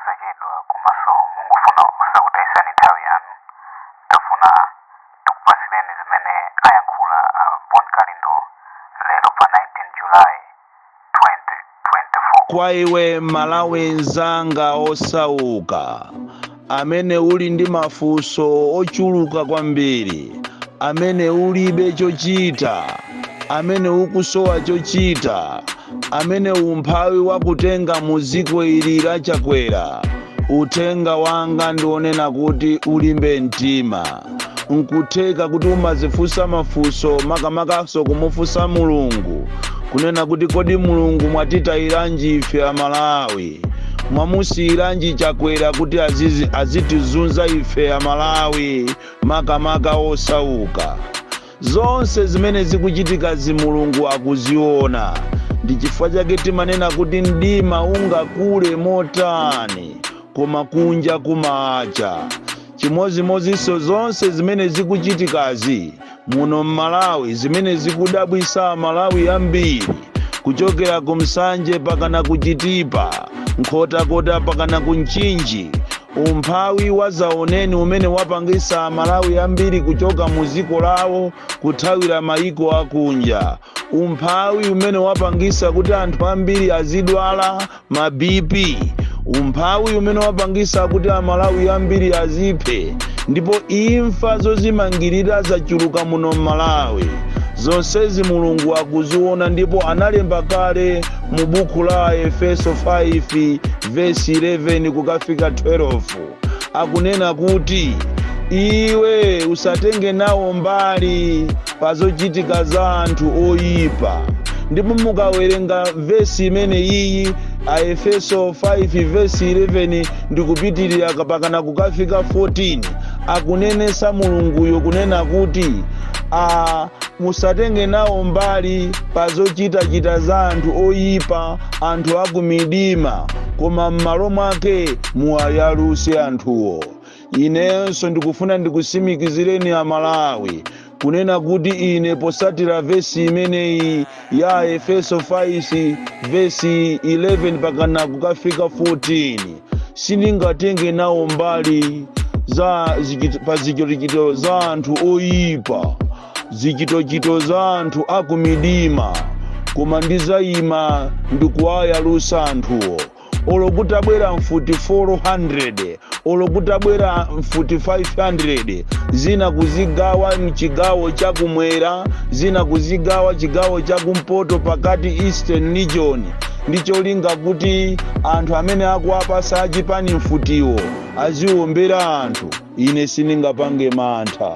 osakedwa komanso mungofuna kusakutayisa ni nthawi yanu tafuna tikupasireni zimene ayankhula Bon Kalindo lero pa 19 July 2024. Kwa iwe Malawi nzanga osauka amene uli ndi mafunso ochuluka kwambiri, amene ulibe chochita, amene ukusowa chochita, amene umphawi wakutenga muziko ili la chakwera, uthenga wanga ndionena kuti ulimbe mtima. Nkutheka kuti umazifunsa mafunso makamakaso kumufunsa Mulungu kunena kuti kodi Mulungu mwatitayiranji ife Amalawi, mwamusiyiranji chakwera kuti azitizunza ife Amalawi makamaka osauka. Zonse zimene zikuchitika Mulungu akuziona. Ndi chifukwa chake timanena kuti mdima ungakule motani koma kunja kumacha. Chimozimozinso zonse zimene zikuchitikazi muno Malawi, zimene zikudabwisa Malawi ambiri, kuchokera kumsanje pakana kuchitipa, nkhotakota pakana kunchinji, umphawi wazaoneni umene wapangisa Malawi ambiri kuchoka muziko lawo kuthawira maiko akunja. Umphawi umene wapangisa kuti anthu ambiri azidwala maBP. Umphawi umene wapangisa kuti Amalawi ambiri aziphe, ndipo imfa zozimangirira zachuluka muno Malawi. Zonsezi Mulungu akuziona, ndipo analemba kale mu buku la Efeso 5 verse 11 kukafika 12. Akunena kuti iwe usatenge nawo mbali pazochitika za anthu oyipa. Ndipo mukawerenga verse imene iyi Efeso 5 verse 11 ndikupitirira pakana kukafika 14, akunenesa Mulunguyo kunena kuti musatenge nawo mbali pazochita za anthu oyipa, anthu akumidima, koma m'malo mwake muwayaluse anthuwo. Inenso ndikufuna ndikusimikizireni Amalawi kunena kuti ine posatira verse imeneyi ya Efeso 5 verse 11 pakana kukafika 14, sindingatenge nawo mbali za zichitochito za anthu oyipa, zichitochito za anthu akumidima, koma ndizayima ndikuwayalusa anthuwo. Olokutabwera mfuti 400, olokutabwera mfuti 500, zina kuzigawa mchigawo chakumwera, zina kuzigawa chigawo chakumpoto pakati Eastern Region. Ndicholinga kuti anthu amene akuwapasa achipani mfutiwo aziombera anthu. Ine sindingapange mantha.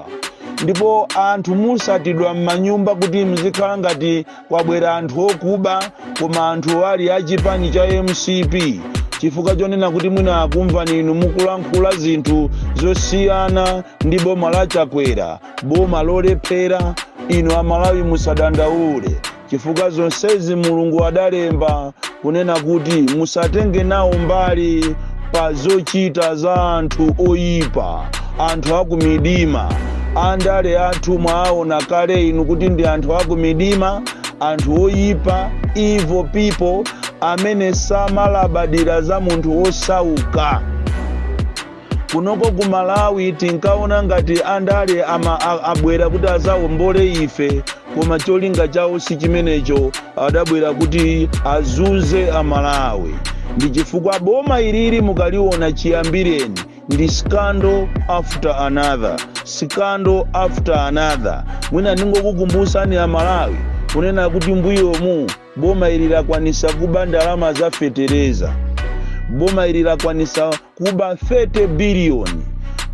Ndipo anthu musatidwa m'manyumba kuti mzikhala ngati kwabwera anthu okuba, koma anthu ali achipani cha MCP. Chifukwa chonena kuti mwina akumva ninu mukulankhula zinthu zosiyana ndi boma la chakwera, boma lolephera. Inu Amalawi musadandaule, chifukwa zonsezi Mulungu adalemba kunena kuti musatenge nawo mbali pa zochita za anthu oyipa, anthu akumidima. Andale athu mwaona kale inu kuti ndi anthu akumidima, anthu oyipa, evil people, amene samalabadira za munthu osauka. Kunoko ku Malawi tinkaona ngati andale abwera kuti azawombole ife, koma cholinga chawo si chimenecho, adabwera kuti azunze Amalawi. Ndi chifukwa boma ilili mukaliona chiyambireni ndi scandal after another, scandal after another. Mwina ningokukumbusani Amalawi kunena kuti mbuyomu boma ili lakwanisa kuba ndalama za fetereza, boma ili lakwanisa kuba 30 billion,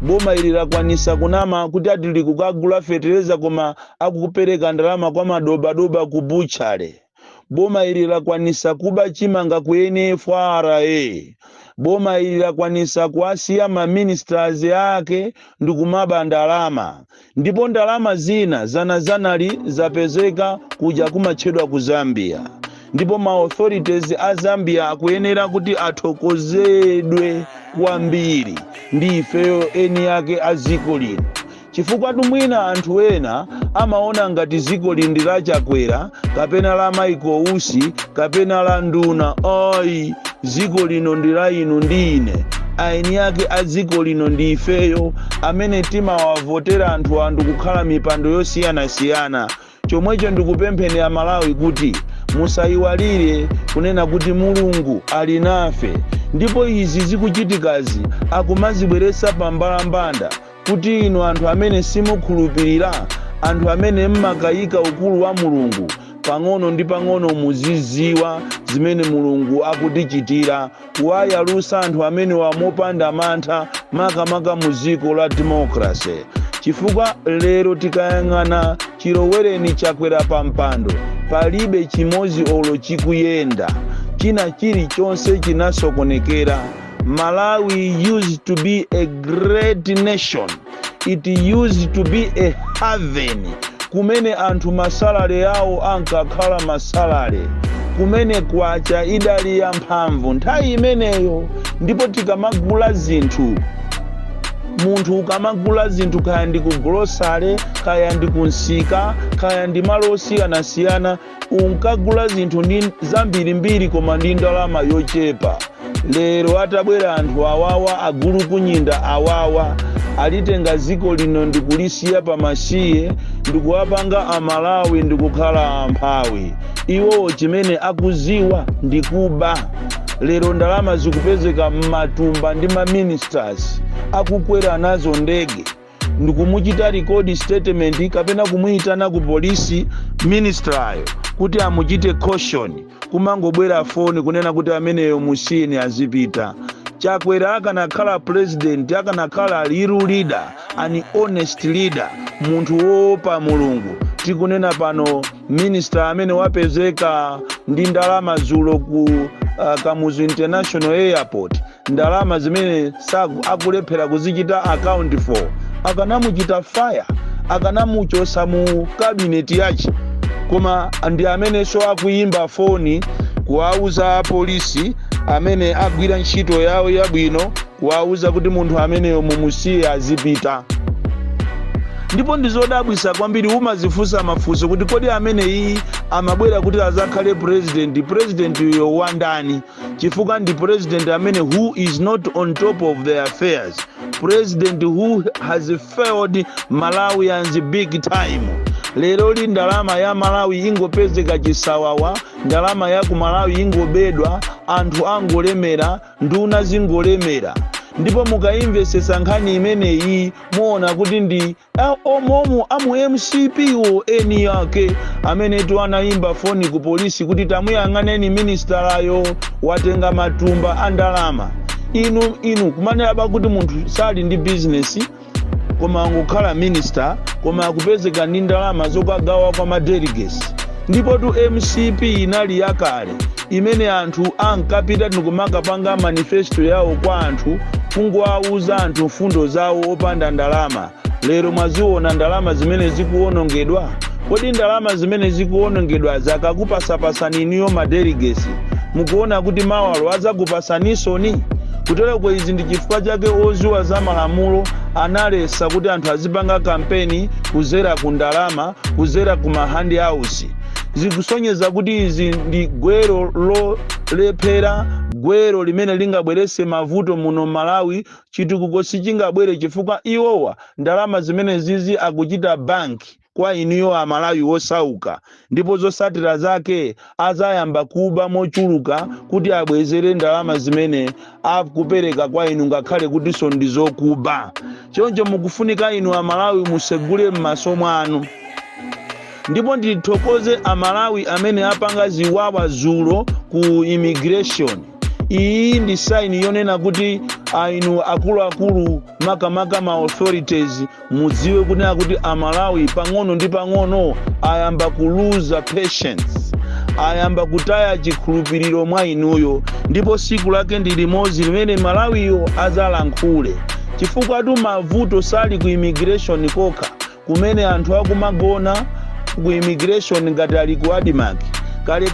boma ili lakwanisa kunama kuti atili kukagula fetereza koma akukupereka ndalama kwa madobadoba ku butchery. Boma ili lakwanisa kuba chimanga ku NFRA. Boma ili lakwanisa kuasiya maministers yake ndikumaba ndalama. Ndipo ndalama zina zanali zapezeka kuja kumatchedwa ku Zambia. Ndipo ma authorities a Zambia akuyenera kuti athokozedwe kwambiri ndi ifeyo eni yake a ziko lino. Chifukwa mwina anthu ena amaona ngati ziko lindi la chakwera kapena la Michael Usi kapena la nduna. ziko lino ndi la inu ndi ine, aeni ake a ziko lino ndi ifeyo amene timawavotera anthu kukhala mipando yosiyanasiyana. Chomwecho ndikupempheni Amalawi kuti musayiwalire kunena kuti Mulungu ali nafe, ndipo izi zikuchitikazi akumazibweretsa pambalambanda kuti inu anthu amene simukhulupirira, anthu amene mmakayika ukulu wa Mulungu, pang'ono ndi pang'ono muziziwa zimene Mulungu akutichitira, kuwayalusa anthu amene wamopanda mantha makamaka mu ziko la democracy. Chifukwa lero tikayang'ana chilowereni chakwera pa mpando, palibe chimozi olo chikuyenda, china chilichonse chinasokonekera. Malawi used to be a great nation. It used to be a haven kumene anthu masalale yawo ankakhala masalale, kumene kwacha idali ya mphamvu nthawi imeneyo. Ndipo tikamagula zinthu, munthu ukamagula zinthu kaya ndi ku grocery, kaya ndi kunsika, kaya ndi malo osiyanasiyana, unkagula zinthu ndi zambirimbiri koma ndi ndalama yochepa. Lero atabwera anthu awawa, agulu kunyinda awawa, alitenga ziko lino ndikulisiya pamasiye, ndikuwapanga Amalawi ndikukhala amphawi. Iwo chimene akuziwa ndikuba. Lero ndalama zikupezeka m'matumba ndi ma-ministers akukwera nazo ndege, ndikumuchita record statement kapena kumuyitana ku polisi ministrayo kuti amuchite caution, kumangobwera phone kunena kuti ameneyo musini azipita. Chakwera akanakhala president, akanakhala liru leader, an honest leader, munthu wopa Mulungu. Tikunena pano minister amene wapezeka ndi ndalama zulo ku Kamuzu International Airport, ndalama zimene akulephera kuzichita account for, akanamuchita fire, akanamuchosa mu cabinet yache. Koma ndi amene so akuyimba foni kuwauza polisi amene agwira ntchito yawo yabwino, kuwauza kuti munthu ameneyo mumusiye azipita. Ndipo ndizodabwisa kwambiri umazifunsa mafunso kuti kodi amene iyi amabwera kuti azakhale president uyo wandani? Chifukwa ndi president amene who is not on top of their affairs, president who has failed Malawians big time. Lero li ndalama ya Malawi ingopezeka chisawawa, ndalama ya ku Malawi ingobedwa, anthu angolemera, nduna zingolemera. Ndipo mukaimvesesa nkhani imeneyi muona kuti ndi omomo amu MCP wo eni yake amene anayimba foni ku polisi kuti tamuyang'aneni ministerayo watenga matumba a ndalama. Inu kumanena kuti munthu sali ndi business koma angokhala minister, koma akupezeka ndi ndalama zokagawa kwa madelegates. Ndipo tu MCP inali yakale imene anthu ankapita ndikumakapanga manifesto yawo kwa anthu, kungowauza anthu mfundo zawo opanda ndalama. Lero mwaziona ndalama zimene zikuwonongedwa. Kodi ndalama zimene zikuwonongedwa zakakupasapasani niyo madelegates, mukuona kuti mawalo azakupasanisoni? Kutero kwa izi ndi chifukwa chake oziwa za malamulo analesa kuti anthu azipanga kampeni kuzera ku ndalama, kuzera ku mahandi house. Zikusonyeza kuti izi ndi gwero lolephera, gwero limene lingabwerese mavuto muno Malawi, chitukuko sichingabwere chifukwa iwowa ndalama zimene zizi akuchita banki kwa iniyo Amalawi wosauka. Ndipo zosatira zake azayamba kuba mochuluka kuti abwezere ndalama zimene akupereka kwa inu ngakhale kuti so ndizokuba. Choncho mukufunika inu Amalawi musegule m'maso mwanu. Ndipo ndithokoze Amalawi amene apanga ziwawa zulo ku immigration. Iyi ndi sign yonena kuti inu akuluakulu makamaka ma authorities mudziwe kuti Amalawi pang'ono ndi pang'ono ayamba kuluza patience, ayamba kutaya chikhulupiriro mwa inuyo. Ndipo siku lake ndi limodzi limene Malawiyo azalankhule, chifukwa tu mavuto sali ku immigration kokha, kumene anthu akumagona ku immigration ngati ali ku Adimaki.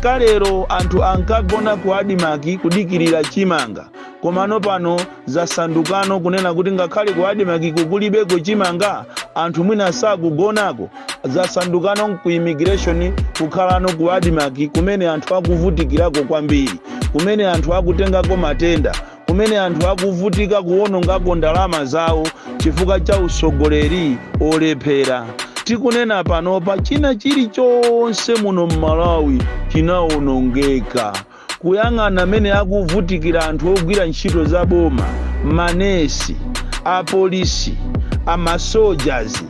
Kalero anthu ankagona ku Adimaki kudikirira chimanga, komano pano zasandukano kunena kuti ngakhale ku Adimaki kukulibeko chimanga, anthu mwina sakugonako. Zasandukano ku immigration kukhalano ku Adimaki kumene anthu akuvutikirako kwambiri. kumene anthu akutengako matenda, kumene anthu akuvutika kuwonongako ndalama zawo chifukwa cha usogoleri olephera. Tikunena panopa china chilichonse muno m'Malawi chinawonongeka. Kuyang'ana amene akuvutikira anthu ogwira ntchito za boma, manesi, apolisi, amasoldiers,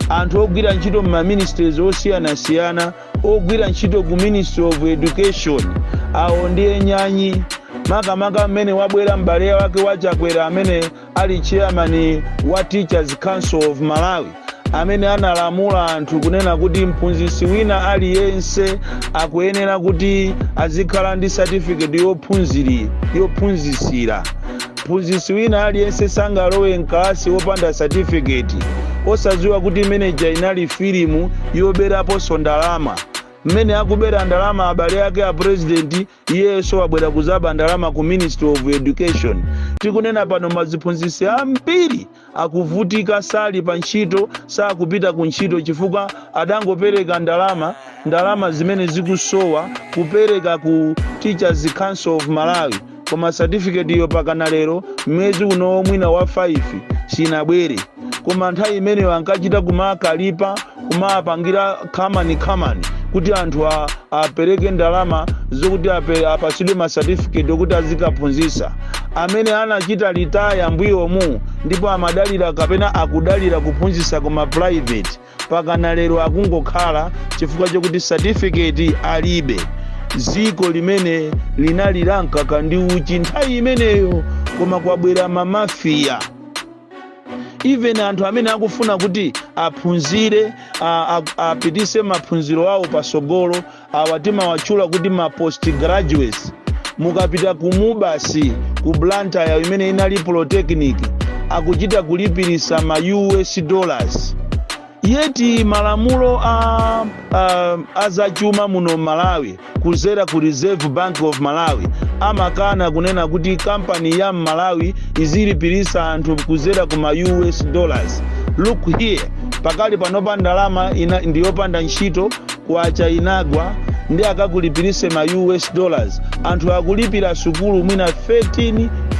anthu ogwira ntchito m'maministries osiyanasiyana, ogwira ntchito ku Ministry of Education, awo ndiye nyanyi. Makamaka amene wabwera m'bale wake wachakwera amene ali chairman wa Teachers Council of Malawi, amene analamula anthu kunena kuti mphunzitsi wina aliyense akuyenera kuti azikhala ndi certificate yophunzitsira. Mphunzitsi wina aliyense sangalowe mkalasi wopanda certificate, osadziwa kuti manager inali filimu yoberaponso ndalama. Mmene akubera ndalama abale ake a president, iyeso wabwera kuzaba ndalama ku Ministry of Education. Tikunena pano maziphunzitsi ambiri akuvutika, sali pa ntchito, sakupita ku ntchito chifukwa adangopereka ndalama zimene zikusowa kupereka ku Teachers Council of Malawi, koma certificate iyo pakana lero mwezi uno mwina wa 5 sinabwere. Koma nthawi imene ankachita kumakalipa, kumapangira kamani kuti anthu apereke ndalama zokuti apasidwe ma certificate okuti azikaphunzitsa. Amene anachita retire mbuyomu ndipo amadalira kapena akudalira kuphunzitsa koma private, pakana lero akungokhala chifukwa chokuti certificate alibe. Ziko limene linalilankaka ndi uchi nthawi imeneyo, koma kwabwera mamafia. Even anthu amene akufuna kuti aphunzire apitise maphunziro awo pasogolo, awatima wachula kuti ma postgraduates. Mukapita ku Mubasi, ku Blantyre imene inali polytechnic, akuchita kulipirisa ma US dollars. Yeti malamulo azachuma muno Malawi kuzera ku Reserve Bank of Malawi amakana kunena kuti kampani ya Malawi izilipirisa anthu kuzera ku ma US dollars. Look here, pakali panopa ndalama ndiyopanda ntchito kwacha inagwa ndi akakulipirise ma US dollars. Anthu akulipira sukulu mwina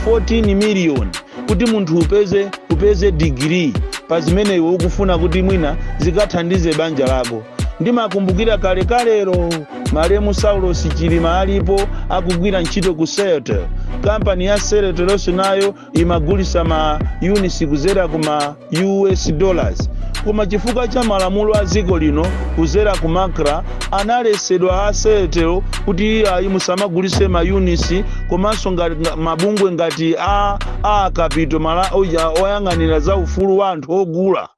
14 million kuti munthu upeze degree pa zimene iwe ukufuna kuti mwina zikathandize banja lako. Ndimakumbukira kalero Malemu Saulos Chilima alipo akugwira ntchito ku Celtel. Kampani ya Celtel nayo imagulisa ma units kuzera kuma US dollars. Koma chifukwa cha malamulo a ziko lino kuzera ku Makra analesedwa a Celtel kuti musamagulise ma units, komanso mabungwe ngati a Capital oyang'anira za ufulu wa anthu ogula,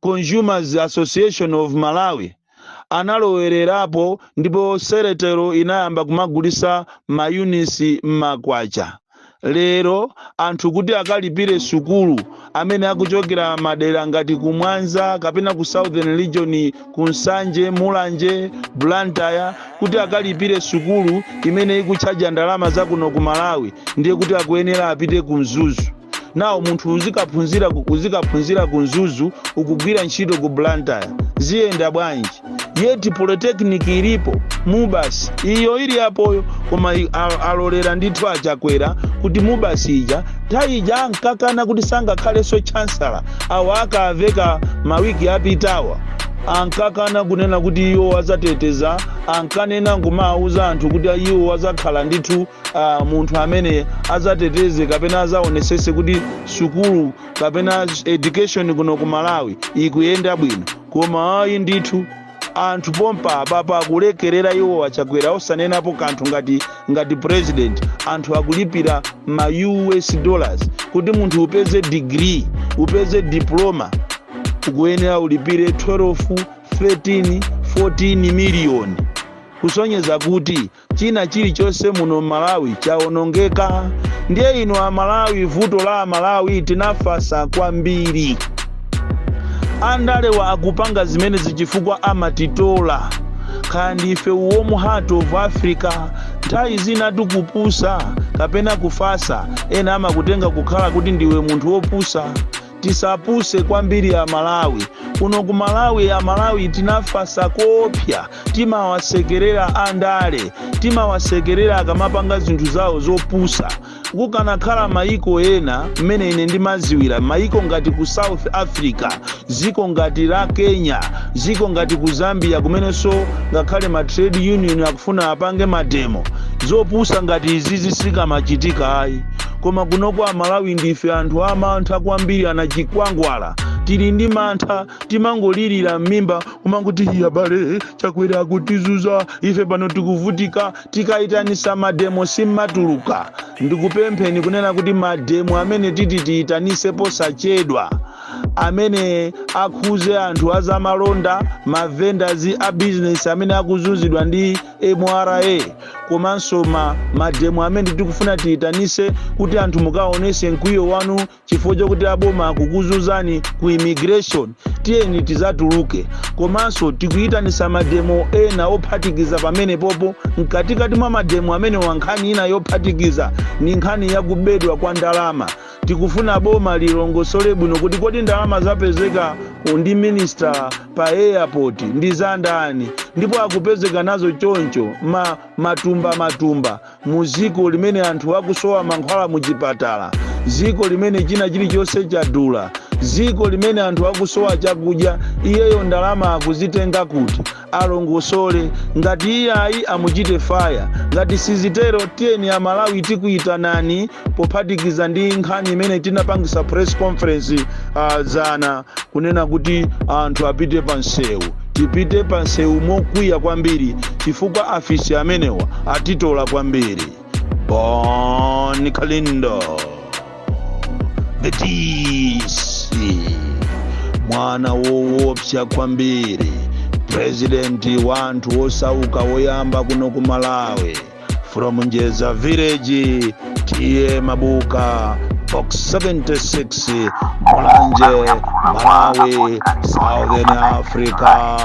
Consumers Association of Malawi, analowererapo ndipo Celtel inayamba kumagulisa ma units m'makwacha. Lero anthu kuti akalipire sukulu amene akuchokera madera ngati ku Mwanza kapena ku Southern Region, ku Nsanje, Mulanje, Blantyre, kuti akalipire sukulu imene ikuchaja ndalama zakuno ku Malawi, ndiye kuti akuyenera apite ku Mzuzu. Nawo munthu uzikaphunzira ku Mzuzu ukugwira ntchito ku Blantyre, ziyenda bwanji? Yeti polytechnic ilipo, Mubasi iyo ili apoyo, koma alolera ndithu achakwera kuti Mubasi ija taija ankakana kuti sangakhale so chancellor awa akaveka mawiki apitawa, ankakana kunena kuti iwo wazateteza, ankanena ngumauza anthu kuti iwo wazakhala ndithu munthu amene azateteze kapena azaonesese kuti sukulu kapena education kuno ku Malawi ikuyenda bwino. Koma ayi ndithu anthu pompa papa akulekerera iwo wachakwera, osanenapo kanthu ngati president. Anthu akulipira ma US dollars kuti munthu upeze degree, upeze diploma, ukuyenera ulipire 12, 13, 14 million. Kusonyeza kuti china chilichonse muno Malawi chaonongeka. Ndiye ino a Malawi, vuto la Malawi tinafasa kwambiri. Andalewa akupanga zimene zichifukwa amatitola. Kandi ife uomu Heart of Africa nthawi zina tikupusa kapena kufasa, ena amakutenga kukhala kuti ndiwe munthu wopusa. tisapuse kwambiri ya Malawi. Kuno ku Malawi tinafasa kopya, timawasekerera andale, timawasekerera akamapanga zinthu zawo zopusa. Kukanakhala maiko ena mmene ine ndimaziwira, maiko ngati ku South Africa, ziko ngati la Kenya, ziko ngati ku Zambia kumenenso ngakhale ma trade union akufuna apange mademo, zopusa ngati izizi sikamachitika ayi. Koma kuno kwa Malawi ndife anthu amantha kwambiri, anachikwangwala, tili ndi mantha, timangolirira m'mimba kumanguti abale chakwera kutizuza, ife pano tikuvutika, tikaitanisa mademo simmatuluka. Ndikupempheni kunena kuti mademo amene tiyitanise posachedwa, amene akhuze anthu azamalonda, ma vendors a business amene akuzunzidwa ndi MRA, komanso mademo amene tikufuna tiyitanise kuti anthu mukaonese mkwiyo wanu chifukwa chokuti aboma akukuzunzani ku immigration, tiyeni tizatuluke. Komanso tikuyitanisa mademo ena ophatikiza pamene popo, mkatikati mwa mademo amene wankhani ina yophatikiza ni nkhani yakubedwa kwa ndalama. Tikufuna boma lilongosole bwino kuti kodi ndalama zapezeka ndi minister pa airport ndi zandani, ndipo akupezeka nazo choncho matumba muziko limene anthu akusowa mankhwala muchipatala, ziko limene china chilichonse chadula, ziko limene anthu akusowa chakudya, iyeyo ndalama akuzitenga kuti? Alongosole. Ngati iyayi amuchite fire, ngati sizitero tiyeni a Malawi tikuyitanani pophatikiza ndi nkhani imene tinapangisa press conference zana kunena kuti anthu apite pansewu. Tipite pansewu mokwiya kwambiri chifukwa afisi amenewa atitola kwambiri. Bon Kalindo the DC, mwana woopsa kwambiri, president wanthu osauka woyamba kuno ku Malawi, from Njeza village, tiye Mabuka, box 76, Mulanje, Malawi, Southern Africa.